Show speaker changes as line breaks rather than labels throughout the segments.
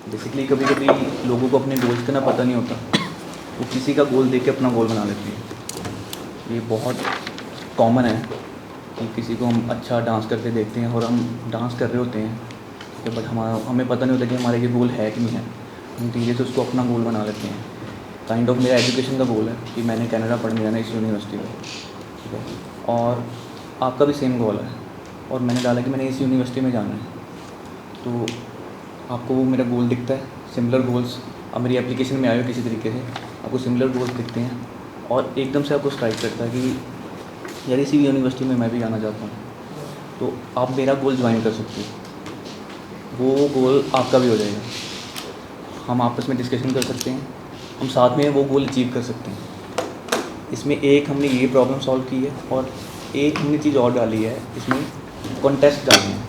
Basically कभी कभी लोगों को अपने गोल्स का ना पता नहीं होता, वो किसी का गोल देख के अपना गोल बना लेते हैं। ये बहुत कॉमन है कि किसी को हम अच्छा डांस करते देखते हैं और हम डांस कर रहे होते हैं, ठीक है, बट हमें पता नहीं होता कि हमारा ये गोल है कि नहीं है। हम धीरे से उसको अपना गोल बना लेते हैं। काइंड ऑफ मेरा एजुकेशन का गोल है कि मैंने कनाडा पढ़ने जाना है इस यूनिवर्सिटी में, ठीक है, और आपका भी सेम गोल है और मैंने डाला कि मैंने इस यूनिवर्सिटी में जाना है। तो आपको वो मेरा गोल दिखता है, सिमिलर गोल्स, अब मेरी एप्लीकेशन में आए हो किसी तरीके से आपको सिमिलर गोल्स दिखते हैं और एकदम से आपको स्ट्राइक करता है कि यार इसी यूनिवर्सिटी में मैं भी जाना चाहता हूँ, तो आप मेरा गोल ज्वाइन कर सकते हो, वो गोल आपका भी हो जाएगा। हम आपस में डिस्कशन कर सकते हैं, हम साथ में वो गोल अचीव कर सकते हैं। इसमें एक हमने ये प्रॉब्लम सॉल्व की है और एक हमने चीज़ और डाली है, इसमें कॉन्टेस्ट डालने हैं।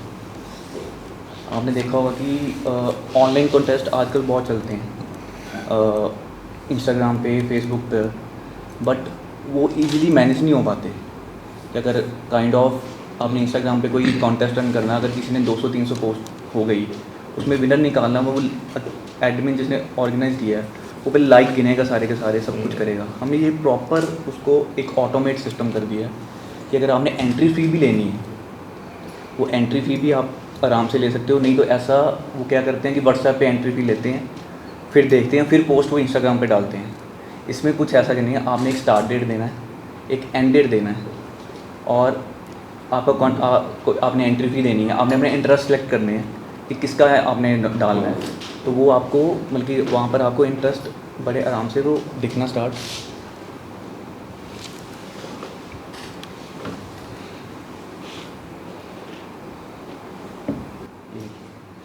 आपने देखा होगा कि ऑनलाइन कॉन्टेस्ट आजकल बहुत चलते हैं इंस्टाग्राम पे, फेसबुक पे, बट वो इजीली मैनेज नहीं हो पाते। कि अगर काइंड ऑफ आपने इंस्टाग्राम पे कोई कॉन्टेस्ट रन करना, अगर किसी ने 200-300 पोस्ट हो गई, उसमें विनर निकालना, वो एडमिन जिसने ऑर्गेनाइज किया है वो पहले लाइक गिनेगा, सारे के सारे सब कुछ करेगा। हमने ये प्रॉपर उसको एक ऑटोमेट सिस्टम कर दिया है कि अगर आपने एंट्री फ़ी भी लेनी है, वो एंट्री फ़ी भी आप आराम से ले सकते हो। नहीं तो ऐसा वो क्या करते हैं कि व्हाट्सएप पे एंट्री फ़ी लेते हैं, फिर देखते हैं, फिर पोस्ट वो इंस्टाग्राम पे डालते हैं। इसमें कुछ ऐसा नहीं है, आपने एक स्टार्ट डेट देना है, एक एंड डेट देना है और आपने एंट्री फ़ी देनी है, आपने अपने इंटरेस्ट सेलेक्ट करने हैं कि किसका है आपने डालना है। तो वो आपको मतलब कि वहाँ पर आपको इंटरेस्ट बड़े आराम से वो दिखना स्टार्ट।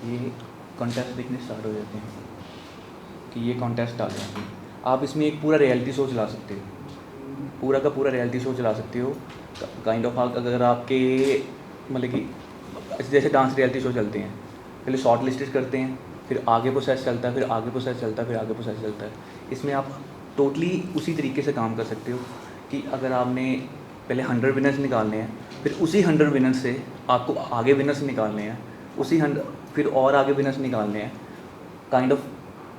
ये कॉन्टेस्ट दिखने स्टार्ट हो जाते हैं कि ये कॉन्टेस्ट आ जाते हैं। आप इसमें एक पूरा रियलिटी शो चला सकते हो, पूरा का पूरा रियलिटी शो चला सकते हो। काइंड ऑफ अगर आपके मतलब कि जैसे डांस रियलिटी शो चलते हैं, पहले शॉर्ट लिस्टेड करते हैं, फिर आगे प्रोसेस चलता है, फिर आगे प्रोसेस चलता है, फिर आगे प्रोसेस चलता है। इसमें आप टोटली उसी तरीके से काम कर सकते हो कि अगर आपने पहले 100 विनर्स निकालने हैं, फिर उसी 100 विनर्स से आपको आगे विनर्स निकालने हैं, उसी 100 फिर और आगे विनर्स निकालने हैं। काइंड ऑफ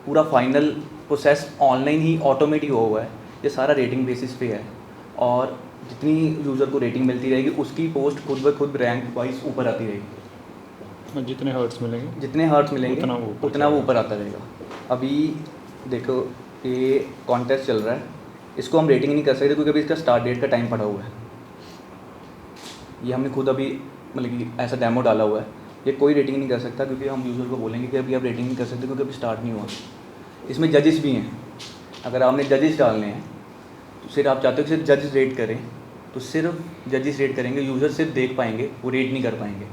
पूरा फाइनल प्रोसेस ऑनलाइन ही ऑटोमेट ही हुआ है। ये सारा रेटिंग बेसिस पे है और जितनी यूज़र को रेटिंग मिलती रहेगी उसकी पोस्ट खुद ब खुद रैंक वाइज ऊपर आती रहेगी।
और जितने हर्ट्स मिलेंगे
उतना वो ऊपर आता रहेगा। अभी देखो ये कॉन्टेस्ट चल रहा है, इसको हम रेटिंग नहीं कर सकते क्योंकि अभी इसका स्टार्ट डेट का टाइम पड़ा हुआ है। ये हमने खुद अभी मतलब कि ऐसा डेमो डाला हुआ है, ये कोई रेटिंग नहीं कर सकता क्योंकि हम यूज़र को बोलेंगे कि अभी आप रेटिंग नहीं कर सकते क्योंकि अभी स्टार्ट नहीं हुआ। इसमें जजेस भी हैं, अगर आपने जजेस डालने हैं तो सिर्फ आप चाहते हो कि सिर्फ जजेस रेट करें, तो सिर्फ जजेस रेट करेंगे, यूज़र सिर्फ देख पाएंगे, वो रेट नहीं कर पाएंगे।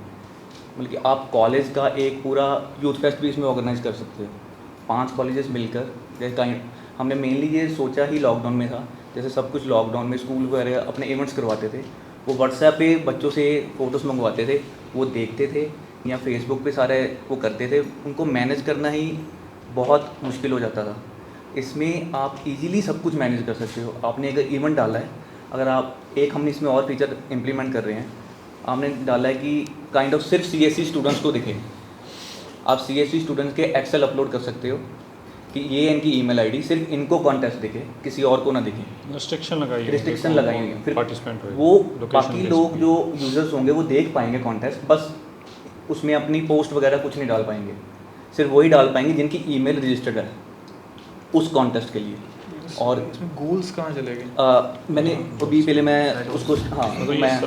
मतलब कि आप कॉलेज का एक पूरा यूथ फेस्ट भी इसमें ऑर्गेनाइज कर सकते हो, 5 कॉलेजेस मिलकर। जैसे हमने मेनली ये सोचा ही लॉकडाउन में था, जैसे सब कुछ लॉकडाउन में स्कूल वगैरह अपने इवेंट्स करवाते थे, वो व्हाट्सएप पे बच्चों से फ़ोटोज़ मंगवाते थे, वो देखते थे, या फेसबुक पे सारे वो करते थे, उनको मैनेज करना ही बहुत मुश्किल हो जाता था। इसमें आप इजीली सब कुछ मैनेज कर सकते हो। आपने अगर इवेंट डाला है, अगर आप एक हमने इसमें और फीचर इम्प्लीमेंट कर रहे हैं, आपने डाला है कि काइंड ऑफ सिर्फ CSE स्टूडेंट्स को दिखे। आप CSE स्टूडेंट्स के एक्सेल अपलोड कर सकते हो कि ये इनकी ईमेल आईडी सिर्फ इनको कॉन्टेस्ट दिखे, किसी और को ना दिखे।
रिस्ट्रिक्शन लगाई
हुई है, फिर
पार्टिसिपेंट
वो बाकी लोग जो यूज़र्स होंगे वो देख पाएंगे कॉन्टेस्ट, बस उसमें अपनी पोस्ट वगैरह कुछ नहीं डाल पाएंगे, सिर्फ वही डाल पाएंगे जिनकी ईमेल रजिस्टर्ड है उस कॉन्टेस्ट के लिए। और
इसमें गोल्स कहाँ चले गए?
मैंने अभी पहले मैं उसको
तो
मैं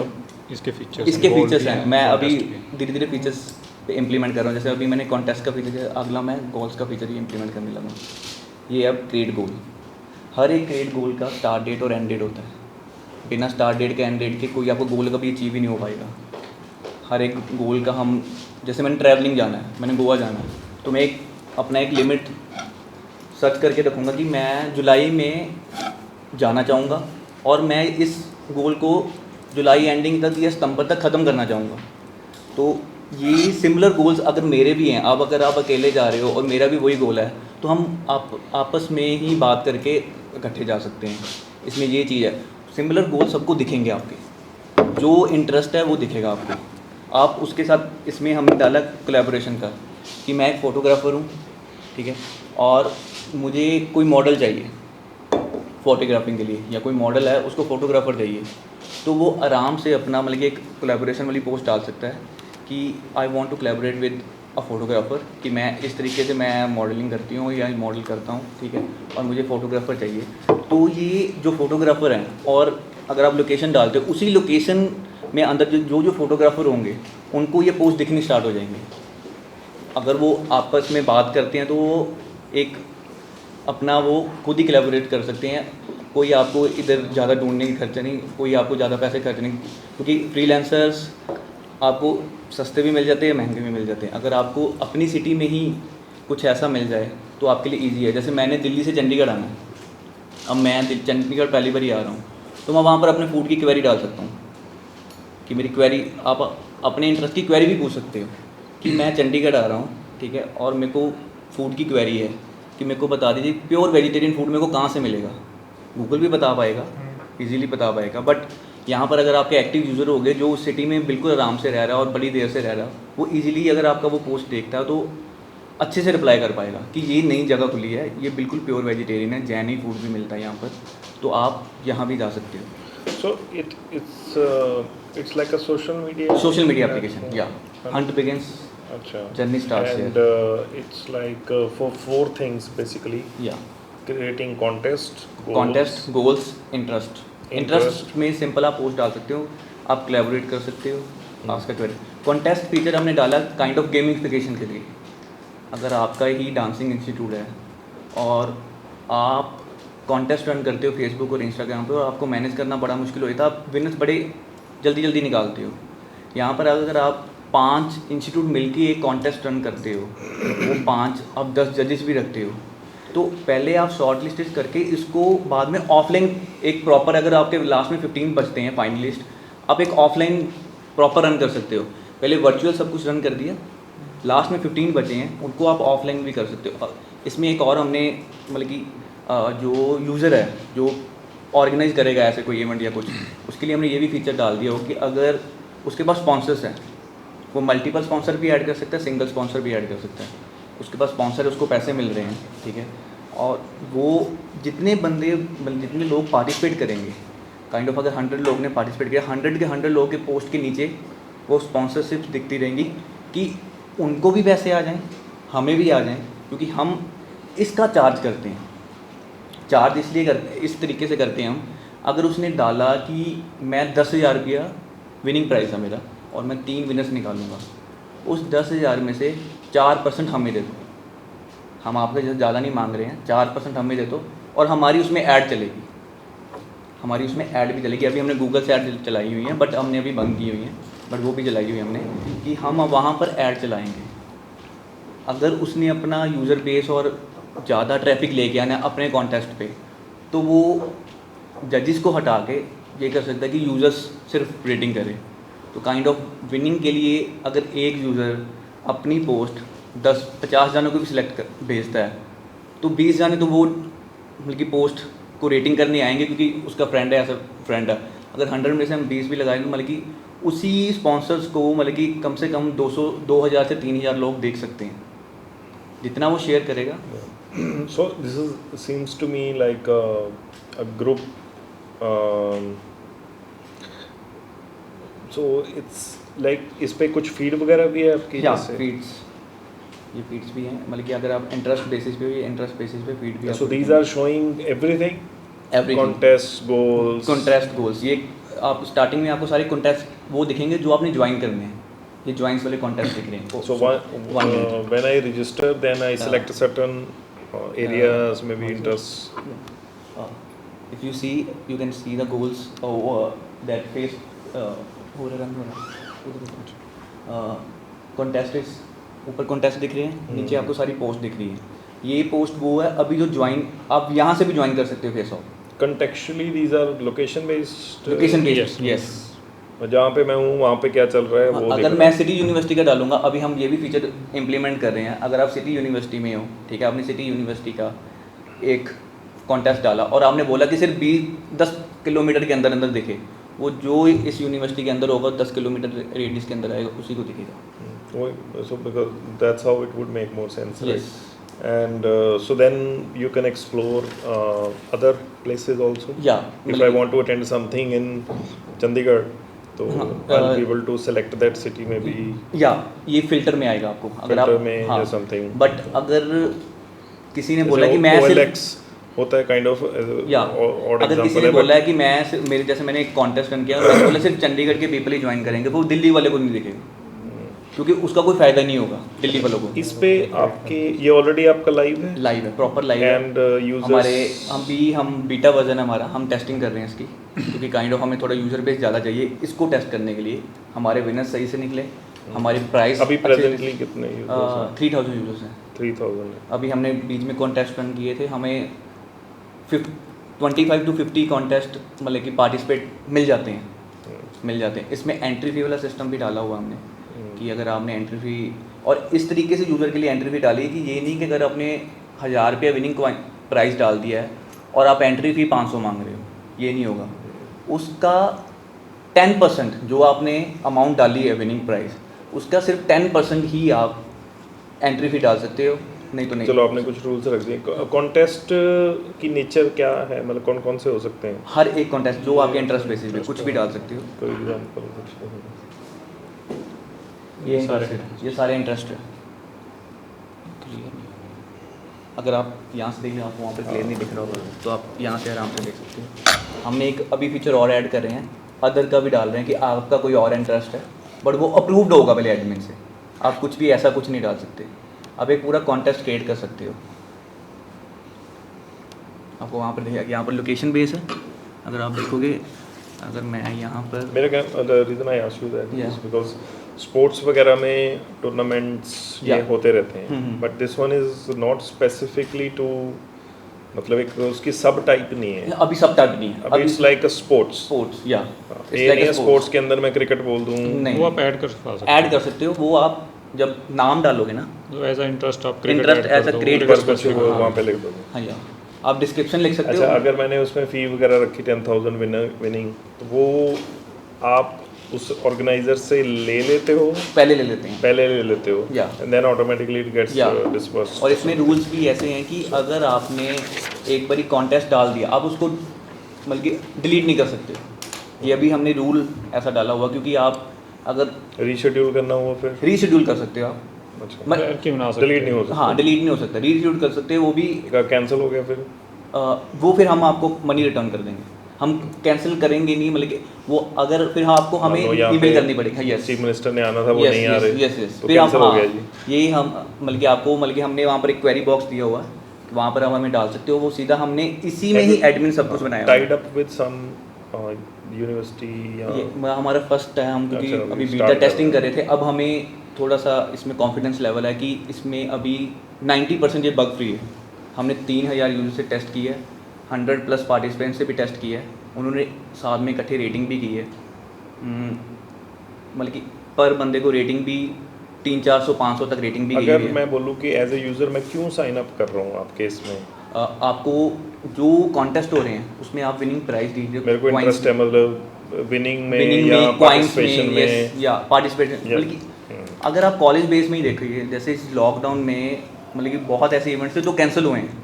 इसके
फीचर्स हैं, मैं अभी धीरे धीरे फीचर्स पे इम्प्लीमेंट कर रहा हूँ। जैसे अभी मैंने कॉन्टेस्ट का फीचर है, अगला मैं गोल्स का फीचर ही इम्प्लीमेंट करने लगा हूँ। ये अब क्रिएट गोल, हर एक क्रिएट गोल का स्टार्ट डेट और एंड डेट होता है। बिना स्टार्ट डेट के एंड डेट के कोई आपको गोल कभी अचीव ही नहीं हो पाएगा। हर एक गोल का हम, जैसे मैंने ट्रैवलिंग जाना है, मैंने गोवा जाना है, तो मैं अपना एक लिमिट सर्च करके रखूँगा कि मैं जुलाई में जाना चाहूँगा और मैं इस गोल को जुलाई एंडिंग तक या सितंबर तक ख़त्म करना चाहूँगा। तो ये सिमिलर गोल्स अगर मेरे भी हैं, अब अगर आप अकेले जा रहे हो और मेरा भी वही गोल है, तो हम आपस में ही बात करके इकट्ठे जा सकते हैं। इसमें ये चीज़ है, सिमिलर गोल सबको दिखेंगे, आपके जो इंटरेस्ट है वो दिखेगा आपको। आप उसके साथ, इसमें हमने डाला कोलैबोरेशन का कि मैं एक फ़ोटोग्राफ़र हूँ ठीक है, और मुझे कोई मॉडल चाहिए फ़ोटोग्राफिंग के लिए, या कोई मॉडल है उसको फ़ोटोग्राफ़र चाहिए, तो वो आराम से अपना मतलब कि एक कोलैबोरेशन वाली पोस्ट डाल सकता है कि I want to collaborate with a photographer, कि मैं इस तरीके से मैं मॉडलिंग करती हूँ या मॉडल करता हूँ, ठीक है, और मुझे फ़ोटोग्राफ़र चाहिए। तो ये जो फ़ोटोग्राफ़र हैं, और अगर आप लोकेशन डालते हो, उसी लोकेशन में अंदर जो फ़ोटोग्राफ़र होंगे उनको ये पोस्ट दिखनी स्टार्ट हो जाएंगे। अगर वो आपस में बात करते हैं तो वो एक अपना वो खुद ही कोलैबोरेट कर सकते हैं, कोई आपको इधर ज़्यादा ढूंढने की खर्चा नहीं, कोई आपको ज़्यादा पैसे खर्च नहीं, क्योंकि फ्रीलांसर्स आपको सस्ते भी मिल जाते हैं, महंगे भी मिल जाते हैं। अगर आपको अपनी सिटी में ही कुछ ऐसा मिल जाए तो आपके लिए ईजी है। जैसे मैंने दिल्ली से चंडीगढ़ आना है, अब मैं चंडीगढ़ पहली बार ही आ रहा हूँ, तो मैं वहाँ पर अपने फूड की क्वेरी डाल सकता हूँ कि मेरी क्वेरी, आप अपने इंटरेस्ट की क्वेरी भी पूछ सकते हो कि मैं चंडीगढ़ आ रहा हूँ, ठीक है, और मेरे को फूड की क्वेरी है कि मेरे को बता दीजिए प्योर वेजिटेरियन फूड मेरे को कहाँ से मिलेगा। गूगल भी बता पाएगा, इजीली बता पाएगा, बट यहाँ पर अगर आपके एक्टिव यूज़र हो गए जो उस सिटी में बिल्कुल आराम से रह रहा है और बड़ी देर से रह रहा है, वो इजीली अगर आपका वो पोस्ट देखता है तो अच्छे से रिप्लाई कर पाएगा कि ये नई जगह खुली है, ये बिल्कुल प्योर वेजिटेरियन है, जैनी फूड भी मिलता है यहाँ पर, तो आप यहाँ भी जा सकते हो।
So it's like a social media.
Social media application, yeah. Hunt begins,
Acha.
journey starts
And
here.
it's like for four things basically.
Yeah.
Creating contest,
goals, interest में सिंपल आप पोस्ट डाल सकते हो, आप कोलैबोरेट कर सकते हो, ask a query. Contest feature हमने डाला काइंड ऑफ गेमिफिकेशन के लिए। अगर आपका ही डांसिंग इंस्टीट्यूट है और आप कॉन्टेस्ट रन करते हो फेसबुक और इंस्टाग्राम पे, और आपको मैनेज करना बड़ा मुश्किल हो जाता है, आप विनर्स बड़े जल्दी निकालते हो। यहाँ पर अगर आप 5 इंस्टीट्यूट मिलकर एक कॉन्टेस्ट रन करते हो, वो 5 आप 10 जजेस भी रखते हो, तो पहले आप शॉर्ट लिस्ट करके इसको बाद में ऑफलाइन एक प्रॉपर, अगर आपके लास्ट में 15 बचते हैं फाइनलिस्ट, आप एक ऑफलाइन प्रॉपर रन कर सकते हो। पहले वर्चुअल सब कुछ रन कर दिया, लास्ट में 15 बचे हैं, उनको आप ऑफलाइन भी कर सकते हो। इसमें एक और हमने मतलब कि जो यूज़र है जो ऑर्गेनाइज करेगा ऐसे कोई इवेंट या कुछ, उसके लिए हमने ये भी फीचर डाल दिया हो कि अगर उसके पास स्पॉन्सर्स हैं, वो मल्टीपल स्पॉन्सर भी ऐड कर सकता है, सिंगल स्पॉन्सर भी ऐड कर सकता है। उसके पास स्पॉन्सर है, उसको पैसे मिल रहे हैं, ठीक है, और वो जितने लोग पार्टिसिपेट करेंगे, काइंड ऑफ अगर 100 लोग ने पार्टिसिपेट किया, 100 के 100 लोगों के पोस्ट के नीचे वो स्पॉन्सरशिप्स दिखती रहेंगी कि उनको भी पैसे आ जाएं, हमें भी आ जाएं, क्योंकि हम इसका चार्ज करते हैं। चार्ज इसलिए इस तरीके से करते हैं हम, अगर उसने डाला कि मैं 10,000 रुपया विनिंग प्राइस है मेरा और मैं 3 विनर्स निकालूंगा, उस 10,000 में से 4% हमें दे दो, हम आपसे ज़्यादा नहीं मांग रहे हैं, 4% हमें दे दो, और हमारी उसमें ऐड चलेगी, हमारी उसमें ऐड भी चलेगी। अभी हमने गूगल से ऐड चलाई हुई है, बट हमने अभी बंद की हुई है, बट वो भी चलाई हुई है हमने, कि हम वहाँ पर ऐड चलाएँगे। अगर उसने अपना यूज़र बेस और ज़्यादा ट्रैफिक लेके आना अपने कॉन्टेस्ट पे, तो वो जजेस को हटा के ये कर सकता है कि यूज़र्स सिर्फ रेटिंग करें। तो काइंड ऑफ विनिंग के लिए अगर एक यूज़र अपनी पोस्ट 10-50 जनों को भी सिलेक्ट भेजता है, तो 20 जाने तो वो बल्कि पोस्ट को रेटिंग करने आएंगे क्योंकि उसका फ्रेंड है, ऐसा फ्रेंड है। अगर 100 में से हम 20 भी लगाएंगे, मतलब कि उसी स्पॉन्सर्स को मतलब कि कम से कम 2,000 से 3,000 लोग देख सकते हैं, जितना वो शेयर करेगा।
So this seems to me like a group. So it's like इस पे कुछ फीड वगैरह भी है आपकी? जैसे
ये फीड्स भी हैं, मतलब कि अगर आप इंटरेस्ट बेसिस पे, ये इंटरेस्ट बेसिस पे फीड भी।
So these are showing everything. Contest goals.
ये आप स्टार्टिंग में आपको सारे कॉन्टेस्ट वो दिखेंगे जो आपने ज्वाइन करने हैं, ये ज्वाइंस वाले कॉन्टेस्ट दिख रहे हैं।
So when I register, then I select certain areas, maybe interests.
If you see, you can see the goals that face contest, ऊपर कॉन्टेस्ट दिख रहे हैं, नीचे आपको सारी पोस्ट दिख रही है। ये पोस्ट वो है अभी जो ज्वाइन, आप यहाँ से भी ज्वाइन कर सकते हो face of.
Contextually these are location based.
Yes.
जहाँ पे मैं हूँ वहाँ पे क्या चल रहा है वो।
अगर मैं सिटी यूनिवर्सिटी का डालूंगा, अभी हम ये भी फीचर इम्प्लीमेंट कर रहे हैं, अगर आप सिटी यूनिवर्सिटी में हो, ठीक है, आपने सिटी यूनिवर्सिटी का एक कॉन्टेस्ट डाला और आपने बोला कि सिर्फ 10 किलोमीटर के अंदर दिखे, वो जो इस यूनिवर्सिटी के अंदर होगा 10 किलोमीटर रेडियस के अंदर आएगा, उसी को दिखेगा।
So because that's how it would make more sense.
Yes.
And so then you can explore other places also.
या
If I want to attend something in Chandigarh, तो I'll be able to select that city maybe
या ये filter में आएगा आपको अगर आप
filter में या something.
बट अगर किसी ने बोला कि मैं सिर्फ
OLX होता है kind of
या
odd
अगर किसी
example
ने
है,
बोला है कि मैं मेरे जैसे मैंने एक कॉन्टेस्ट रन किया मैंने बोला सिर्फ चंडीगढ़ के पीपल ही ज्वाइन करेंगे वो दिल्ली वाले को नहीं दिखेगा क्योंकि उसका कोई फायदा नहीं होगा दिल्ली वालों को।
इस पे आपके ये ऑलरेडी आपका लाइव है
लाइव है प्रॉपर लाइव है
एंड
हमारे
यूजर्स
हम बीटा वर्जन है हमारा हम टेस्टिंग कर रहे हैं इसकी क्योंकि काइंड ऑफ हमें थोड़ा यूजर बेस ज़्यादा चाहिए इसको टेस्ट करने के लिए हमारे विनर्स सही से निकले हमारी प्राइस
अभी प्रेजेंटली कितने यूजर्स हैं?
3000 यूजर्स हैं
3000
अभी हमने बीच में कॉन्टेस्ट रन किए थे हमें 25 to 50 कॉन्टेस्ट मतलब कि पार्टिसिपेट मिल जाते हैं इसमें एंट्री फी वाला सिस्टम भी डाला हुआ हमने कि अगर आपने एंट्री फी और इस तरीके से यूज़र के लिए एंट्री फी डाली है कि ये नहीं कि अगर आपने 1000 रुपया विनिंग प्राइस डाल दिया है और आप एंट्री फी 500 मांग रहे हो ये नहीं होगा उसका 10% जो आपने अमाउंट डाली है विनिंग प्राइस उसका सिर्फ 10% ही आप एंट्री फी डाल सकते हो नहीं तो नहीं।
चलो आपने कुछ रूल्स रख दिए। कॉन्टेस्ट की नेचर क्या है मतलब कौन कौन से हो सकते हैं?
हर एक कॉन्टेस्ट जो आपके इंटरेस्ट बेसिस पे कुछ भी डाल सकते हो।
कोई एग्जांपल कुछ
ये सारे इंटरेस्ट है अगर आप यहाँ से देखिए आपको वहाँ पे क्लियर नहीं दिख रहा होगा तो आप यहाँ से आराम से देख सकते हो। हमने एक अभी फीचर और ऐड कर रहे हैं अदर का भी डाल रहे हैं कि आपका कोई और इंटरेस्ट है बट वो अप्रूव्ड होगा पहले एडमिन से आप कुछ भी ऐसा कुछ नहीं डाल सकते। आप एक पूरा कॉन्टेस्ट क्रिएट कर सकते हो। आपको वहाँ पर देखिए यहाँ पर लोकेशन बेस है अगर आप देखोगे अगर मैं यहाँ पर
मेरा क्या reason I ask you that is because sports वगैरह में टूर्नामेंट्स ये होते रहते हैं but this one is not specifically to मतलब एक उसकी सब टाइप नहीं है
अभी सब टाइप नहीं है
अभी इट्स लाइक अ स्पोर्ट्स
या
ये स्पोर्ट्स के अंदर मैं क्रिकेट बोल दूं
नहीं
वो आप ऐड कर सकते
हो वो आप जब नाम डालोगे ना
तो एज अ इंटरेस्ट आप क्रिकेट
इंटरेस्ट ऐसा क्रिएट कर सकते हो
वहाँ पे लिख दो।
हाँ या आप डिस्क्रिप्शन लिख सकते हो।
अच्छा अगर मैंने उसमें फी वगैरह रखी 10,000 विनिंग तो वो आप उस ऑर्गेनाइजर से ले लेते हो
पहले ले लेते हो
या and then automatically it gets disbursed.
और इसमें रूल्स भी ऐसे हैं कि अगर आपने एक बारी कॉन्टेस्ट डाल दिया आप उसको मतलब कि डिलीट नहीं कर सकते। ये अभी हमने रूल ऐसा डाला हुआ क्योंकि आप अगर
रीशेड्यूल करना हुआ फिर
रीशेड्यूल कर सकते हो आप
अच्छा
क्यों ना सकते
डिलीट नहीं हो सकता।
हाँ डिलीट नहीं हो सकता रीशेड्यूल कर सकते हैं वो भी
कैंसिल हो गया फिर
वो फिर हम आपको मनी रिटर्न कर देंगे हम कैंसिल करेंगे नहीं मतलब कि वो अगर फिर आपको हमें ईमेल करनी पड़ेगी। यस
चीफ मिनिस्टर ने आना था वो नहीं आ रहे
यस
तो
फिर
कैंसिल हो गया जी
यही हम मतलब कि आपको मतलब कि हमने वहाँ पर एक क्वेरी बॉक्स दिया हुआ है वहाँ पर आप हमें डाल सकते हो वो सीधा हमने इसी में ही एडमिन सब कुछ बनाया
tied up with some university या
हमारा फर्स्ट है हम क्योंकि
अच्छा,
अभी
start
बीटा
कर
टेस्टिंग
रहे
कर रहे थे अब हमें थोड़ा सा इसमें कॉन्फिडेंस लेवल है कि इसमें अभी 90% ये बग फ्री है। हमने 3000 यूजर से टेस्ट किया है 100+ पार्टिसिपेंट से भी टेस्ट किया है उन्होंने साथ में इकट्ठे रेटिंग भी की है मतलब कि पर बंदे को रेटिंग भी 300-400-500 तक रेटिंग भी
अगर
की है।
मैं बोलूँ कि एज ए यूज़र मैं क्यों साइन अप कर रहा हूँ आपके इसमें
आपको जो कॉन्टेस्ट हो रहे हैं उसमें आप विनिंग प्राइस दीजिए
मेरे को इंटरेस्ट है मतलब विनिंग में या
कॉइंस
पार्टिसिपेशन
में
में
या पार्टिसिपेशन मतलब कि अगर आप कॉलेज बेस में ही देखिए जैसे इस लॉकडाउन में मतलब कि बहुत ऐसे इवेंट्स थे जो कैंसिल हुए हैं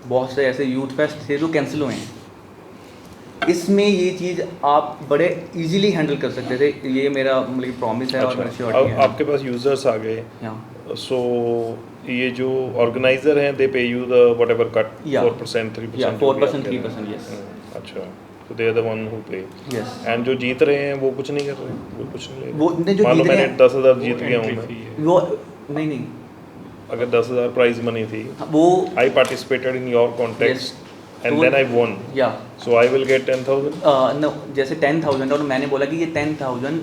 बहुत से ऐसे यूथ फेस्ट थे जो कैंसिल हुए हैं इसमें ये चीज़ आप बड़े इजीली हैंडल कर सकते थे ये मेरा मतलब प्रॉमिस है और मेरी श्योरिटी है।
आपके पास यूजर्स आ गए
हाँ
सो ये जो ऑर्गेनाइजर हैं they pay you the whatever cut 4% 3%
4% 3% yes
अच्छा तो they are the one who pay
yes
and जो जीत रहे हैं वो कुछ नहीं कर रहे वो कुछ नहीं ले रहे।
वो नहीं जो
मान लो
जीत रहे
मैंने
हैं
10,000 जीत गया हूँ मैं
वो नहीं
अगर 10,000 प्राइज मनी थी
वो
I participated in your contest and then I won
yeah
so I will get 10,000
no जैसे 10,000 और मैंने बोला कि ये 10,000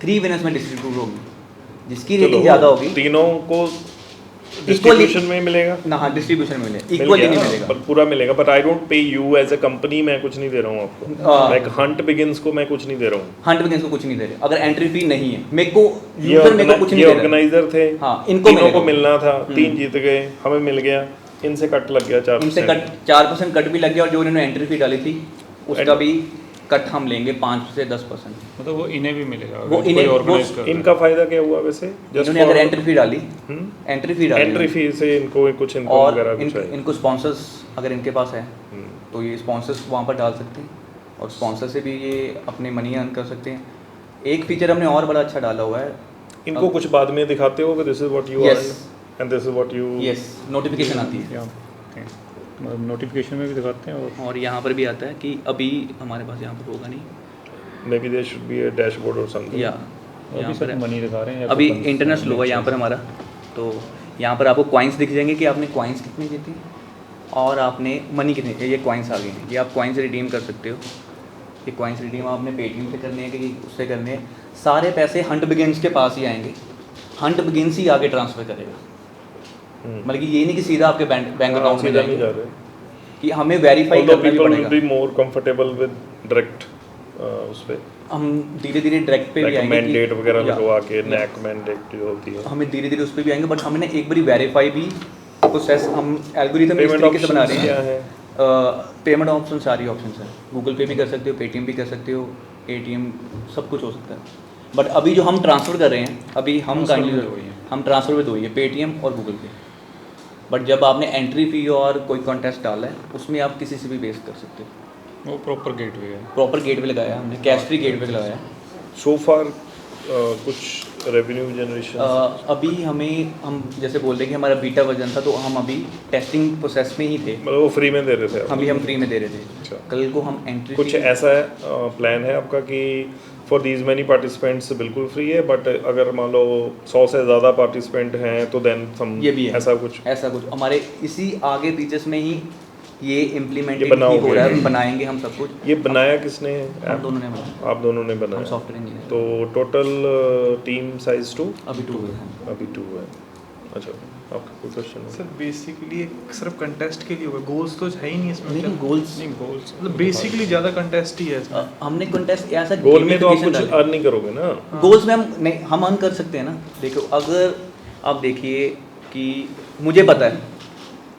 3 विनर्स में डिस्ट्रीब्यूट होगी जिसकी रेटिंग ज़्यादा होगी
तीनों को डिस्ट्रीब्यूशन में मिलेगा
ना हाँ डिस्ट्रीब्यूशन में मिलेगा इक्वली नहीं मिलेगा
पर पूरा मिलेगा but I don't pay you as a company मैं कुछ नहीं दे रहा हूँ आपको लाइक हंट बिगिंस को मैं कुछ नहीं दे रहा हूँ
हंट बिगिंस को कुछ नहीं दे रहे अगर एंट्री फी नहीं है मेरे को यूजर मेरे को कुछ नहीं दे रहा
ऑर्गेनाइजर थे
हाँ इनको
तीनों को मिलना था 3 जीत गए हमें मिल गया इनसे कट लग गया 4%
इनसे कट 4% कट भी लग गया और जो उन्होंने एंट्री फी डाली थी उसका भी कट हम लेंगे 5 से 10%।
मतलब वो इन्हें भी मिलेगा
वो
अगर
इन्हें-
कोई ऑर्गेनाइज
वो
कर रहा है।
इनका फायदा क्या हुआ वैसे?
इन्होंने अगर एंट्री फी डाली, एंट्री फी डाली
एंट्री फी से इनको कुछ इनकम
और
वगैरह कुछ है?
इनको स्पॉन्सर्स अगर इनके पास है तो ये स्पॉन्सर्स वहाँ पर डाल सकते हैं और स्पॉन्सर से भी ये अपने मनी अर्न कर सकते हैं। एक फीचर हमने और बड़ा अच्छा डाला हुआ है,
इनको कुछ बाद में दिखाते हो कि this is what you
Yes.
Earn and this is what you
yes notification आती है
नोटिफिकेशन में भी दिखाते हैं
और यहाँ पर भी आता है कि अभी हमारे पास यहाँ पर होगा नहीं
maybe there should be a dashboard और समथिंग।
या
और
यहाँ
अभी
पर
सिर्फ
है।
मनी दिखा रहे हैं या
अभी
तो
इंटरनेशनल हुआ यहाँ पर हमारा, तो यहाँ पर आपको कॉइन्स दिख जाएंगे कि आपने कॉइन्स कितने जीते और आपने मनी कितने, ये कॉइन्स आ गए हैं, ये आप कॉइन्स रिडीम कर सकते हो। ये कॉइन्स रिडीम आपने पेटीएम से करने हैं कि उससे करने हैं, सारे पैसे हंट बिगिन्स के पास ही आएंगे, हंट बिगिन्स ही आगे ट्रांसफ़र करेगा। मतलब कि ये नहीं कि सीधा आपके बैंक अकाउंट में
नहीं जा
जाएंगे,
रहे।
कि हमें वेरीफाई
Although
करना भी
people will
पड़ेगा।
be more comfortable with direct उस पे
हम धीरे धीरे डायरेक्ट पे भी
लाइक
आएंगे कि-
मैंडेट वगैरह
या-
लगवा के नैक मैंडेट जो होती है।
हमें धीरे धीरे उस पर भी आएंगे, बट हमें ना एक बारी वेरीफाई भी प्रोसेस, हम एल्गोरिथम इस
पेमेंट
तरीके से बना
ऑप्शंस
रहे
क्या
हैं।
है?
पेमेंट ऑप्शन सारी ऑप्शंस हैं, गूगल पे भी कर सकते हो, पेटीएम भी कर सकते हो, एटीएम सब कुछ हो सकता है। बट अभी जो हम ट्रांसफ़र कर रहे हैं, अभी हम
Transfer
काइंडली
में दो ही हैं।
हम ट्रांसफ़र में दो ही है, पेटीएम और गूगल पे। बट जब आपने एंट्री फी और कोई कॉन्टेस्ट डाला है उसमें आप किसी से भी बेस कर सकते हो।
वो प्रॉपर गेटवे है।
प्रॉपर गेटवे लगाया हमने, कैश फ्री गेटवे लगाया है।
सो फार कुछ रेवेन्यू जनरेशन
अभी हम जैसे बोल रहे हैं कि हमारा बीटा वर्जन था, तो हम अभी टेस्टिंग प्रोसेस में ही थे,
मतलब वो फ्री में दे रहे थे आप?
अभी हम फ्री में दे रहे थे।
अच्छा।
कल को हम एंट्री
कुछ ऐसा प्लान है आपका कि फॉर दीज मैनी पार्टिसिपेंट्स बिल्कुल फ्री है, बट अगर मान लो 100 से ज़्यादा पार्टिसिपेंट हैं तो देन सम
ये भी है,
ऐसा कुछ?
ऐसा कुछ हमारे इसी आगे फीचर्स में ही ये इम्प्लीमेंट
ये बनाओगे?
हो रहा है, बनाएंगे हम सब कुछ।
ये बनाया किसने है?
हम दोनों ने बनाया,
आप दोनों ने
हम
बनाया?
सॉफ्टवेयर इंजीनियर,
तो टोटल टीम साइज 2?
अभी 2 है।
अभी 2 है। अच्छा, आपका कोई क्वेश्चन है?
सर बेसिकली सिर्फ कंटेस्ट के लिए होगा, गोल्स तो है ही नहीं इसमें।
लेकिन गोल्स
नहीं गोल्स
मतलब बेसिकली ज़्यादा कंटेस्ट ही है इसमें।
हमने कॉन्टेस्ट ऐसा
गोल में तो आप
gamification
कुछ
डाला है।
अर्न नहीं करोगे ना?
गोल्स में हम नहीं, हम अर्न कर सकते हैं ना। देखो अगर आप देखिए कि मुझे पता है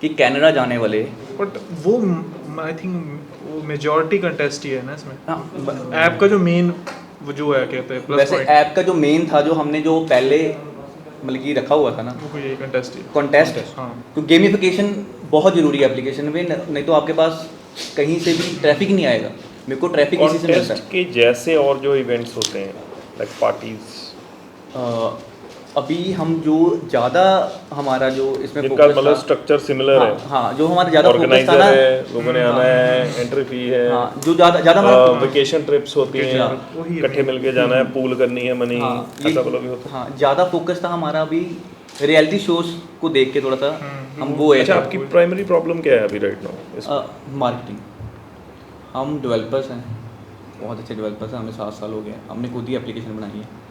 कि कनाडा जाने वाले,
बट वो आई थिंक वो मेजॉरिटी कंटेस्ट ही है ना इसमें।
हाँ,
ऐप का जो मेन वो जो है कहते हैं प्लस
वैसे
पॉइंट,
ऐप का जो मेन था, जो हमने जो पहले मतलब कि रखा हुआ था ना
वो यही कंटेस्ट ही है।
कॉन्टेस्ट,
हाँ
तो गेमिफिकेशन बहुत ज़रूरी है एप्लीकेशन में, नहीं तो आपके पास कहीं से भी ट्रैफिक नहीं आएगा। मेरे को ट्रैफिक इसी से मिलता
कॉन्टेस्ट के जैसे और जो इवेंट्स होते हैं लाइक पार्टीज,
है। अभी हम जो ज़्यादा हमारा जो इसमें
जिनका
focus
मतलब
था-
स्ट्रक्चर सिमिलर है,
हाँ जो हमारा ज़्यादा फोकस था
ऑर्गेनाइजर
ना,
है, लोगों ने आना है, एंट्री फी है,
हाँ जो ज़्यादा हमारा
वेकेशन ट्रिप्स होती हैं,
वही है।
इकट्ठे मिलके जाना है, पूल करनी है मनी,
हाँ,
ऐसा मतलब भी होता
हाँ ज़्यादा फोकस था हमारा अभी रियलिटी शोज को देख के थोड़ा सा हम वो
है। अच्छा, आपकी प्राइमरी प्रॉब्लम क्या है अभी राइट नाउ?
मार्केटिंग। हम डेवलपर्स हैं, बहुत अच्छे डेवलपर्स हैं, हमें 7 साल हो गए, हमने खुद ही एप्लीकेशन बनाई है,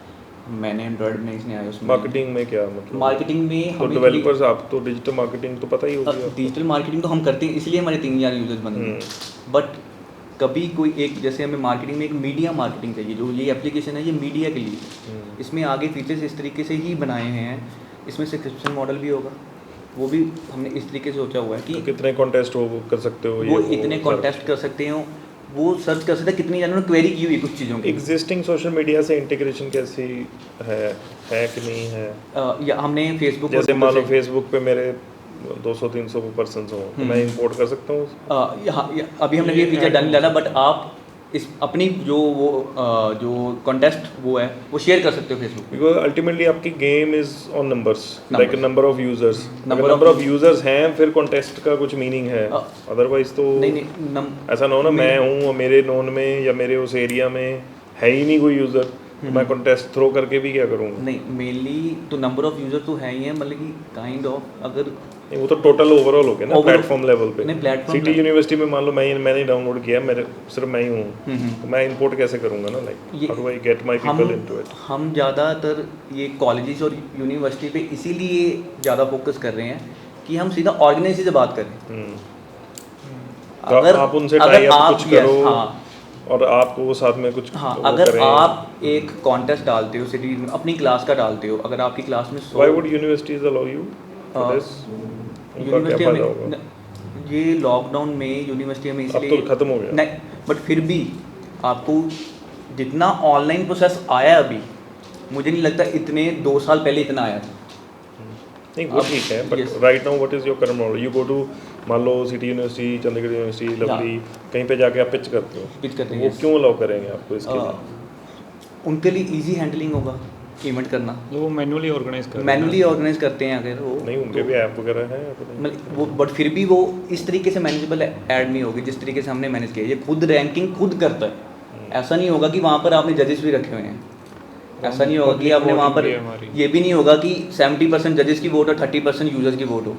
मैंने एंड्रॉयड में इसने आया उसमें।
मार्केटिंग में क्या मतलब?
मार्केटिंग में
तो
हमें
डेवलपर्स आप तो डिजिटल मार्केटिंग तो पता ही होगी आपको।
डिजिटल मार्केटिंग तो हम करते हैं, इसलिए हमारे 3,000 यूजर्स बन गए। बट कभी कोई एक जैसे हमें मार्केटिंग में एक मीडिया मार्केटिंग चाहिए, जो ये एप्लीकेशन है ये मीडिया के लिए, इसमें आगे फीचर्स इस तरीके से ही बनाए हैं, इसमें सब्सक्रिप्शन मॉडल भी होगा, वो भी हमने इस तरीके से सोचा हुआ है कि
तो कितने कॉन्टेस्ट हो कर सकते हो?
वो इतने कॉन्टेस्ट कर सकते हो, वो सर्च कर सकते हैं कितनी जानों ने क्वेरी की हुई कुछ चीज़ों की।
एग्जिस्टिंग सोशल मीडिया से इंटीग्रेशन कैसी है कि नहीं है?
या हमने फेसबुक
जैसे मान लो फेसबुक पे मेरे 200-300 पर्सन्स हो तो मैं इंपोर्ट कर सकता हूँ?
अभी हमने ये फीचर डन डाला, बट आप इस अपनी जो वो जो कॉन्टेस्ट वो है वो शेयर कर सकते हो फेसबुक पे।
बिकॉज अल्टीमेटली आपकी game is on numbers, like number of users.
Number
number
of
of users हैं फिर कॉन्टेस्ट का कुछ मीनिंग है, अदरवाइज तो
नहीं
ऐसा ना हो ना मैं हूँ और मेरे नोन में या मेरे उस एरिया में है ही नहीं कोई यूज़र, मैं कॉन्टेस्ट थ्रो करके भी क्या करूँगा?
नहीं, मेनली तो नंबर ऑफ यूजर तो है ही है, मतलब कि काइंड ऑफ अगर
वो तो टोटल ओवरऑल हो गया ना
Overall-
प्लेटफॉर्म लेवल पे।
नहीं, platform
सिटी यूनिवर्सिटी में मान लो मैंने डाउनलोड किया, मेरे सिर्फ मैं ही हूँ, तो मैं इंपोर्ट कैसे करूँगा ना? Like how do I get my people into it?
हम ज़्यादातर ये कॉलेजेस और यूनिवर्सिटी पे इसीलिए ज़्यादा फोकस कर रहे हैं कि हम सीधा ऑर्गेनाइजेशन से बात करें।
तो आप उनसे टाई अप कुछ करो,
हाँ,
और आपको वो साथ में कुछ
हाँ
वो
अगर
करें।
आप एक कॉन्टेस्ट डालते हो सिटी अपनी क्लास का डालते हो, अगर आपकी क्लास में 100
why would universities allow you for this? उनका क्या फायदा होगा?
ये लॉकडाउन में यूनिवर्सिटी में
अब
इसलिए
तो खत्म हो गया।
नहीं, बट फिर भी आपको जितना ऑनलाइन प्रोसेस आया अभी, मुझे नहीं लगता इतने 2 साल पहले इतना आया था।
नहीं वो
अब-
ठीक है, but
yes.
Right now what is your current model? You go to, मान लो city university, Chandigarh university, Lovely, कहीं पे जाके आप पिच करते हो,
पिच करते हैं,
वो
yes.
क्यों अलाउ करेंगे आपको इसके लिए?
उनके लिए इजी हैंडलिंग होगा इवेंट करना,
वो मैनुअली ऑर्गेनाइज कर
मैनुअली ऑर्गेनाइज करते हैं अगर वो,
नहीं उनके
तो-
भी ऐप वगैरह हैं या फिर नहीं?
मतलब वो, बट फिर भी वो इस तरीके से मैनेजेबल ऐड नहीं होगी जिस तरीके से हमने मैनेज किया। ये खुद रैंकिंग खुद करता है, ऐसा नहीं होगा कि वहाँ पर आपने जजेस भी रखे हुए हैं, ऐसा नहीं होगा कि
Public
आपने वहाँ पर,
voting भी है हमारी।
ये भी नहीं होगा कि 70% जजेस की वोट और 30% यूजर्स की वोट हो।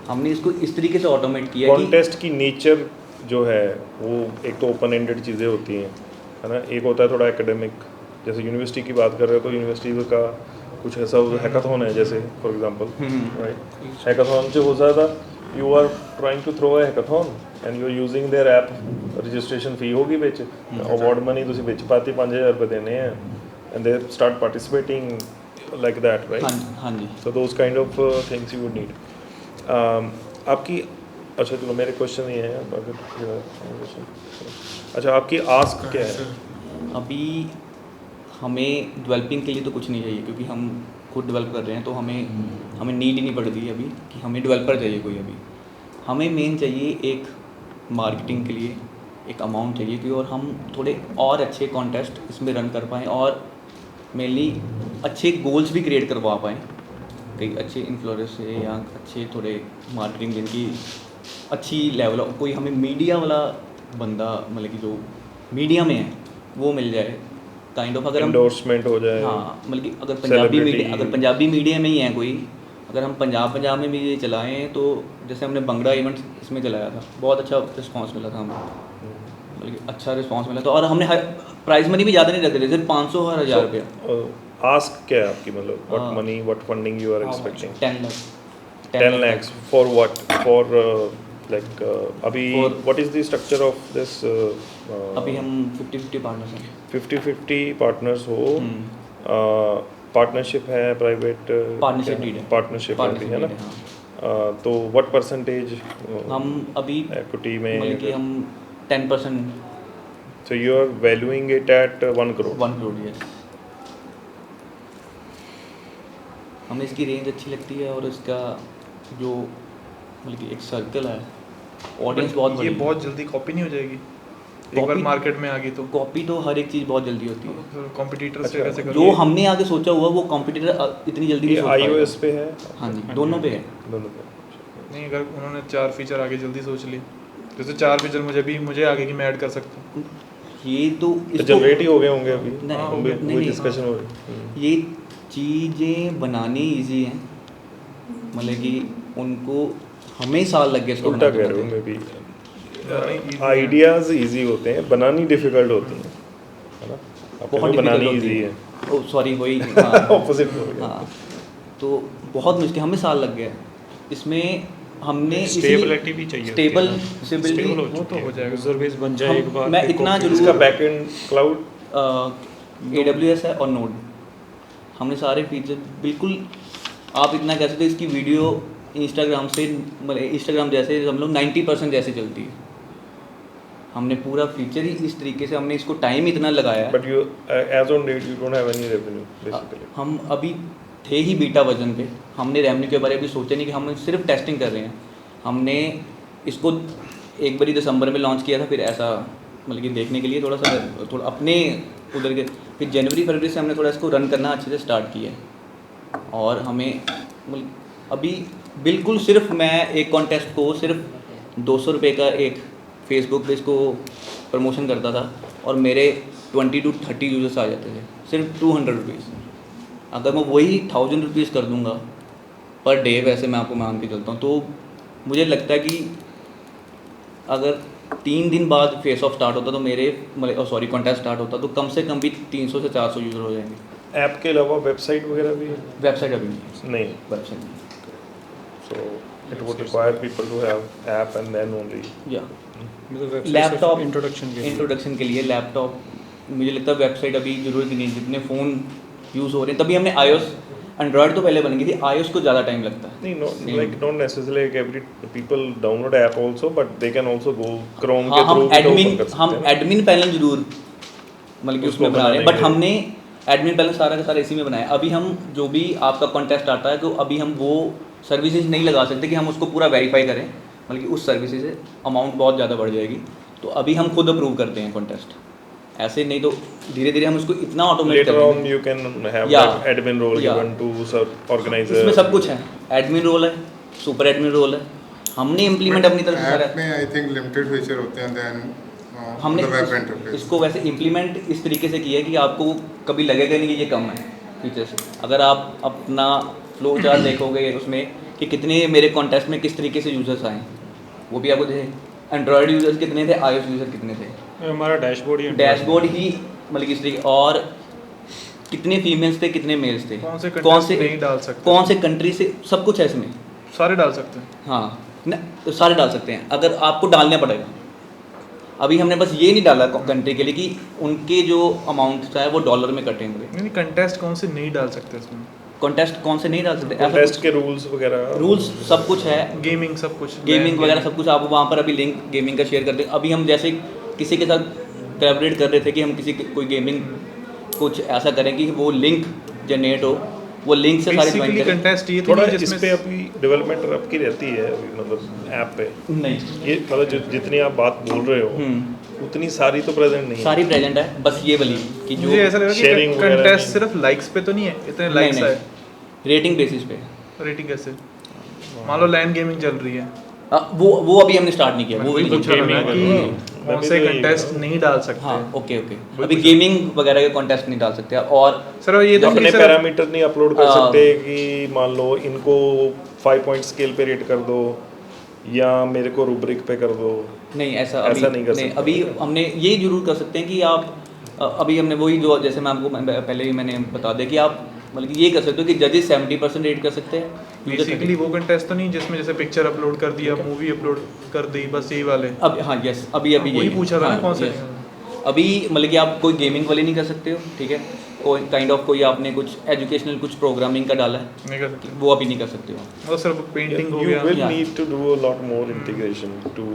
हमने इसको इस तरीके से ऑटोमेट किया है कि
कॉन्टेस्ट की नेचर जो है वो एक तो ओपन एंडेड चीज़ें होती हैं, है ना, एक होता है थोड़ा एकेडमिक, जैसे यूनिवर्सिटी की बात कर रहे हो तो यूनिवर्सिटी का कुछ ऐसा हैकाथॉन है जैसे फॉर एग्जांपल, राइट, हैकाथॉन जो हो जाता you are trying to throw a hackathon and you are using their app, registration fee होगी ਵਿੱਚ, ਅਵਾਰਡ ਮਨੀ ਤੁਸੀਂ ਵਿੱਚ ਪਾਤੀ 5000 ਰੁਪਏ ਦੇਣੇ ਆ, and they start participating like that, right?
हाँ जी, हाँ जी।
So those kind of things you would need. आपकी, अच्छा चलो मेरे क्वेश्चन ये है, अच्छा आपकी आस्क क्या है?
अभी हमें डेवलपिंग के लिए तो कुछ नहीं चाहिए क्योंकि हम खुद डेवलप कर रहे हैं, तो हमें नीड ही नहीं पड़ रही अभी कि हमें डेवलपर चाहिए कोई। अभी हमें मेन चाहिए एक मार्केटिंग के लिए एक अमाउंट चाहिए कि और हम थोड़े और अच्छे कॉन्टेस्ट इसमें रन कर पाएँ और मेनली अच्छे गोल्स भी क्रिएट करवा पाएँ कई अच्छे इन्फ्लुएंसर से या अच्छे थोड़े मार्केटिंग जिनकी अच्छी लेवल हो। कोई हमें मीडिया वाला बंदा मतलब कि जो मीडिया में है वो मिल जाए काइंड ऑफ, अगर हम
एंडोर्समेंट हो जाए,
हाँ मतलब कि अगर
Celebrity।
पंजाबी मीडिया में ही है कोई, अगर हम पंजाब में भी ये चलाएं तो जैसे हमने भंगड़ा इवेंट इसमें चलाया था, बहुत अच्छा रिस्पांस मिला था हमें, मतलब कि अच्छा रिस्पांस मिला था और हमने प्राइस मनी भी ज़्यादा नहीं रख रहे, सिर्फ 500 और 1000 रुपया।
आस्क क्या है आपकी, मतलब what money, what funding you are expecting?
10 lakh
10 lakhs for what? For like अभी
For-
what is the structure of this?
अभी हम 50-50 पार्टनर्स हैं।
50-50 पार्टनर्स हो, पार्टनरशिप है, प्राइवेट
Partnership deed है।
पार्टनरशिप है ना?
deed है, हाँ।
तो व्हाट परसेंटेज
हम अभी
इक्विटी
मतलब कि
में?
हम 10%
So you are valuing it at 1 crore.
1 crore, yes. हमें इसकी रेंज अच्छी लगती है और इसका जो मतलब कि एक सर्कल है, ऑडियंस बहुत
ये
बड़ी है।
बहुत जल्दी कॉपी नहीं हो जाएगी एक बार
Copy-
मार्केट में आ गई तो?
कॉपी तो हर एक चीज़ बहुत जल्दी होती है।
कॉम्पिटिटर से
अच्छा,
कैसे
जो
करोगे?
हमने आगे सोचा हुआ वो कॉम्पिटिटर इतनी जल्दी
ये
नहीं सोच पाएगा।
iOS पे है,
हाँ जी, दोनों पे है।
दोनों पे।
नहीं, अगर उन्होंने 4 फीचर आगे जल्दी सोच ली, जैसे 4 फीचर मुझे आगे की मैं ऐड कर सकता हूँ।
ये तो इसको
जनरेट ही हो गए होंगे अभी,
नहीं,
हाँ,
अभी
नहीं,
कोई
नहीं।
डिस्कशन हो रही।
ये चीज़ें बनानी इजी हैं, मतलब कि उनको हमें साल लग गए इसको
उल्टा
बनाते
कह रहे हो,
बनाते।
मे
नहीं, easy
बी
है।
आइडियाज इजी होते हैं, बनानी डिफिकल्ट होती हैं, है ना?
बहुत
अपने बनानी
difficult
इजी
होती
है,
ओ सॉरी वही हाँ,
ऑपोजिट हो गया।
हाँ, तो बहुत मुश्किल, हमें साल लग गया इसमें। हमने
स्टेबिलिटी भी चाहिए होती है
स्टेबल
ना।
स्टेबिलिटी
स्टेबल हो
वो
चुकी
तो
है,
हो जाएगा।
यूजर बेस बन जाए
हम-
एक बार।
मैं
फिर
इतना
copy-
जरूर-
इसका बैकएंड क्लाउड,
AWS है और नोड, हमने सारे फीचर बिल्कुल, आप इतना कह सकते हो इसकी वीडियो इंस्टाग्राम से मतलब इंस्टाग्राम जैसे हम लोग 90% जैसे चलती है। हमने पूरा फीचर ही इस तरीके से, हमने इसको टाइम इतना लगाया है।
But you as on date you don't have any revenue basically.
हम अभी थे ही बीटा वर्जन पे, हमने रेवेन्यू के बारे में सोचा नहीं कि हम सिर्फ टेस्टिंग कर रहे हैं। हमने इसको एक बारी दिसंबर में लॉन्च किया था, फिर ऐसा मतलब कि देखने के लिए थोड़ा अपने उधर के, फिर जनवरी फरवरी से हमने थोड़ा इसको रन करना अच्छे से स्टार्ट किया है। और हमें मतलब अभी बिल्कुल सिर्फ मैं एक कॉन्टेस्ट को सिर्फ 200 रुपये का एक फेसबुक पे इसको प्रमोशन करता था और मेरे 20 to 30 यूजर्स आ जाते थे, सिर्फ 200 रुपीज़। अगर मैं वही 1000 रुपीज़ कर दूंगा पर डे, वैसे मैं आपको मान के चलता हूँ, तो मुझे लगता है कि अगर 3 दिन बाद फेस ऑफ स्टार्ट होता तो मेरे मतलब सॉरी कॉन्टेस्ट स्टार्ट होता तो कम से कम भी 300 से 400 यूज़र हो जाएंगे।
ऐप के अलावा वेबसाइट वगैरह भी
वेबसाइट अभी नहीं,
नहीं,
वेबसाइट नहीं,
so it would require people to have app and then only.
या
मतलब website
लैपटॉप
सिर्फ इंट्रोडक्शन
के लिए लैपटॉप, मुझे लगता है वेबसाइट अभी ज़रूरत नहीं, जितने फ़ोन यूज़ हो रहे हैं। तभी हमने iOS एंड्रॉयड तो पहले बन गई थी, iOS को ज़्यादा टाइम लगता है।
नहीं, know like not necessarily like every people download app also, but they can also go Chrome के
हाँ,
थ्रू
हम एडमिन पैनल जरूर मतलब कि
उसको
उसमें बना रहे हैं, बट
बनाने
हमने एडमिन बैलेंस सारा का सारा इसी में बनाया। अभी हम जो भी आपका कॉन्टेस्ट आता है तो अभी हम वो सर्विसेज नहीं लगा सकते कि हम उसको पूरा वेरीफाई करें, मतलब कि उस सर्विसेज से अमाउंट बहुत ज़्यादा बढ़ जाएगी। तो अभी हम खुद अप्रूव करते हैं कॉन्टेस्ट, ऐसे नहीं तो धीरे धीरे हम उसको इतना ऑटोमेट
later
कर
on
देंगे।
you can have
Yeah.
that admin role
Yeah.
given to organizer.
इसमें सब कुछ है, एडमिन रोल है, सुपर एडमिन रोल है, हमने इम्प्लीमेंट अपनी तरफ से
ऐप
सारा।
में आई थिंक लिमिटेड फीचर होते हैं देन
हमने
वेब इंटरफेस।
इसको वैसे इम्प्लीमेंट इस तरीके से किया है कि आपको कभी लगेगा नहीं कि ये कम है फीचर्स। अगर आप अपना फ्लो चार्ट देखोगे उसमें कि कितने मेरे कॉन्टेस्ट में किस तरीके से यूजर्स आए, वो भी आपको देखे। एंड्रॉयड यूजर्स कितने थे, iOS यूजर कितने थे,
हमारा डैशबोर्ड ही
डैशबोर्ड ही मतलब किस तरीके, और कितने फीमेल्स थे कितने मेल्स थे,
कौन से contest नहीं डाल सकते,
कौन से कंट्री से, सब कुछ है इसमें।
सारे डाल सकते हैं।
हाँ न, तो सारे डाल सकते हैं, अगर आपको डालना पड़ेगा। अभी हमने बस ये नहीं डाला कंट्री के लिए कि उनके जो अमाउंट है वो डॉलर में कटेंगे।
नहीं कंटेस्ट कौन से नहीं डाल सकते इसमें,
कॉन्टेस्ट कौन से नहीं डाल सकते,
Contest के rules वगैरह
रूल्स सब कुछ है,
गेमिंग सब कुछ,
गेमिंग वगैरह सब कुछ। आप वहाँ पर अभी लिंक गेमिंग का शेयर करते हैं। अभी हम जैसे किसी के साथ कोलैबोरेट कर रहे थे कि हम कोई गेमिंग कुछ ऐसा करें कि वो लिंक जनरेट हो, वो लिंक से सारे ज्वाइन
बेसिकली
करें।
कंटेस्ट ये
थोड़ा
थोड़ा
इस पे अभी डेवलपमेंट आपकी रहती है मतलब ऐप पे,
नहीं
ये मतलब जितनी आप बात बोल रहे हो उतनी सारी तो प्रेजेंट नहीं है।
सारी प्रेजेंट है, बस ये वाली कि जो
मुझे ऐसा लग रहा है कि
sharing वगैरह
कंटेस्ट
नहीं।
सिर्फ लाइक्स पे तो नहीं है, इतने लाइक्स
नहीं,
आए
रेटिंग बेसिस पे।
रेटिंग कैसे, मान लो लैंड गेमिंग चल रही है,
वो अभी हमने स्टार्ट नहीं किया, वो
वही
भी
पूछ रहा था
gaming
कि
है।
कौन
मैं
से
भी वही
कंटेस्ट नहीं डाल सकते।
हाँ ओके अभी गेमिंग वगैरह के कॉन्टेस्ट नहीं डाल सकते। और
सर ये तो
अपने
नहीं सर,
पैरामीटर नहीं अपलोड कर
हाँ।
सकते कि मान लो इनको 5 पॉइंट स्केल पे रेट कर दो या मेरे को रूब्रिक पे कर दो।
नहीं ऐसा
ऐसा नहीं कर सकते।
अभी हमने ये जरूर कर सकते हैं कि आप अभी हमने वही जो जैसे मैं आपको पहले ही मैंने बता दिया कि आप मतलब कि ये कर सकते हो कि जजेस 70% रेट कर सकते हैं,
बेसिकली वो कंटेस्ट तो नहीं जिसमें जैसे पिक्चर अपलोड कर दिया, मूवी अपलोड कर दी, बस यही वाले।
अब हाँ यस अभी
वही
यही
पूछा था ना
हाँ,
कौन से।
yes। अभी मतलब कि आप कोई गेमिंग वाले नहीं कर सकते हो, ठीक है, कोई काइंड ऑफ कोई आपने कुछ एजुकेशनल कुछ प्रोग्रामिंग का डाला है
नहीं कर सकते,
वो अभी नहीं कर सकते हो।
मतलब सिर्फ पेंटिंग हो
You
गया।
will
Yeah.
need to do a lot more integration to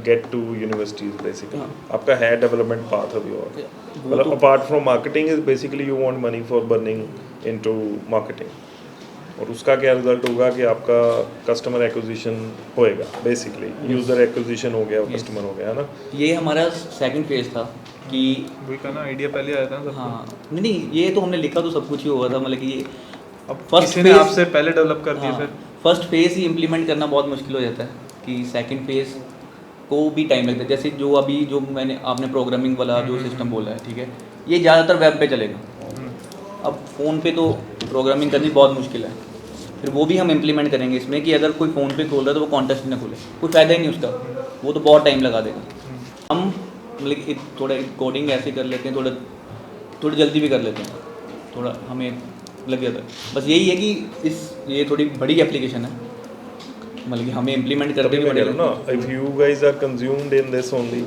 get to universities basically.
हाँ।
आपका है डेवलपमेंट पाथ अभी और
वो
मतलब
तो
apart from marketing is basically you want money for burning into marketing, और उसका क्या रिजल्ट होगा कि आपका कस्टमर एक्विजिशन होएगा, बेसिकली यूजर एक्विजिशन हो गया, कस्टमर हो गया, है ना।
ये हमारा सेकंड फेज था कि
वही का ना आइडिया पहले आया था ना सबको।
हाँ नहीं ये तो हमने लिखा तो सब कुछ ही हुआ था, मतलब कि ये
अब
First
किसी ने
phase-
आपसे पहले डेवलप कर दिया,
हाँ,
फिर
फर्स्ट फेज ही इम्प्लीमेंट करना बहुत मुश्किल हो जाता है कि सेकंड फेज को भी टाइम लगता है। जैसे जो अभी जो मैंने आपने प्रोग्रामिंग वाला जो सिस्टम बोला है, ठीक है, ये ज़्यादातर वेब पे चलेगा। अब फ़ोन पे तो प्रोग्रामिंग करनी बहुत मुश्किल है, फिर वो भी हम इम्प्लीमेंट करेंगे इसमें कि अगर कोई फ़ोन पे खोल रहा है तो वो कॉन्टेस्ट ही ना खोले, कोई फ़ायदा ही नहीं उसका, वो तो बहुत टाइम लगा देगा। हम मतलब थोड़ा कोडिंग ऐसे कर लेते हैं, थोड़ी जल्दी भी कर लेते हैं, थोड़ा हमें लग जाता है। बस यही है कि ये थोड़ी बड़ी एप्लीकेशन है, मतलब कि हमें इम्प्लीमेंट करते
तभी
भी
मैं कह
पड़ेगा
रहा हूँ ना, if you guys are consumed in this only,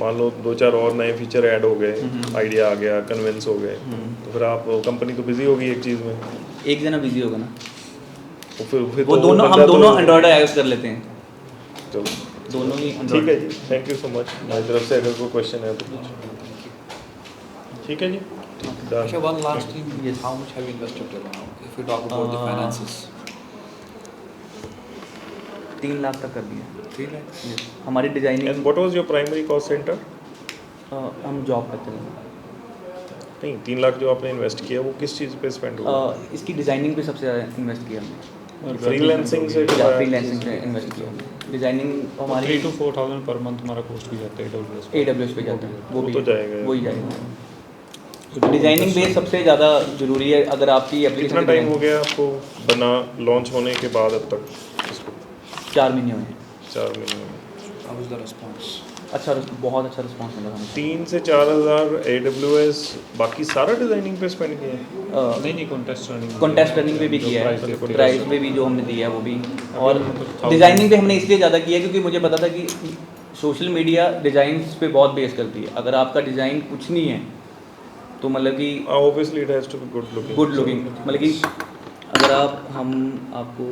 मान लो 2-4 और नए फीचर ऐड हो गए, आइडिया आ गया, कन्विंस हो गए, तो फिर आप कंपनी तो बिजी होगी एक चीज़ में,
एक जना बिजी होगा ना,
तो फिर
वो
तो
दोनों
बंदा
हम दोनों
तो-
एंड्रॉयड आईओएस कर लेते हैं,
चलो
दोनों ही
ठीक
एंड्रॉयड।
है जी, थैंक यू सो मच। मेरी तरफ से अगर कोई क्वेश्चन है तो पूछो। ठीक है जी, done.
Actually, one last thing.
Yes.
How much have you invested till now? If we talk about the finances.
3 lakh तक कर दिया।
3 lakhs.
Yes. हमारी designing
and what was your primary cost centre?
हम जॉब करते हैं।
नहीं, 3 लाख जो आपने इन्वेस्ट किया वो किस चीज़ पे स्पेंड हुआ?
इसकी डिज़ाइनिंग पे सबसे ज़्यादा इन्वेस्ट किया हमने,
फ्रीलांसिंग से
या फ्रीलांसिंग पे इन्वेस्ट किया हमने। डिज़ाइनिंग हमारी
3 to 4,000 पर मंथ हमारा कॉस्ट भी जाता है AWS पे।
AWS पे जाता है, वो
वो
भी
तो जाएगा।
वही जाएगा। डिज़ाइनिंग बेस सबसे ज़्यादा ज़रूरी है अगर आपकी
कितना
एप्लीकेशन
टाइम हो गया आपको बना लॉन्च होने के बाद अब तक इसको?
4 महीने हुए हैं।
4 महीने।
How was the response?
अच्छा बहुत अच्छा रिस्पॉन्स मिला हमें।
3 से 4,000 AWS, बाकी सारा डिजाइनिंग पे स्पेंड किया है?
नहीं कॉन्टेस्ट रनिंग
कॉन्टेस्ट रनिंग पे भी किया है,
price
प्राइस पे भी जो हमने दिया है वो भी, और
मतलब
डिज़ाइनिंग पे हमने इसलिए ज़्यादा किया क्योंकि मुझे पता था कि सोशल मीडिया डिज़ाइंस पे बहुत बेस करती है। अगर आपका डिज़ाइन कुछ नहीं है तो मतलब कि
obviously it has to be good looking.
मतलब कि अगर हम आपको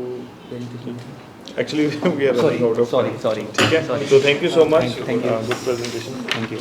actually we are running out of
sorry
ठीक है, तो thank you so much,
Thank you.
Good presentation,
thank you.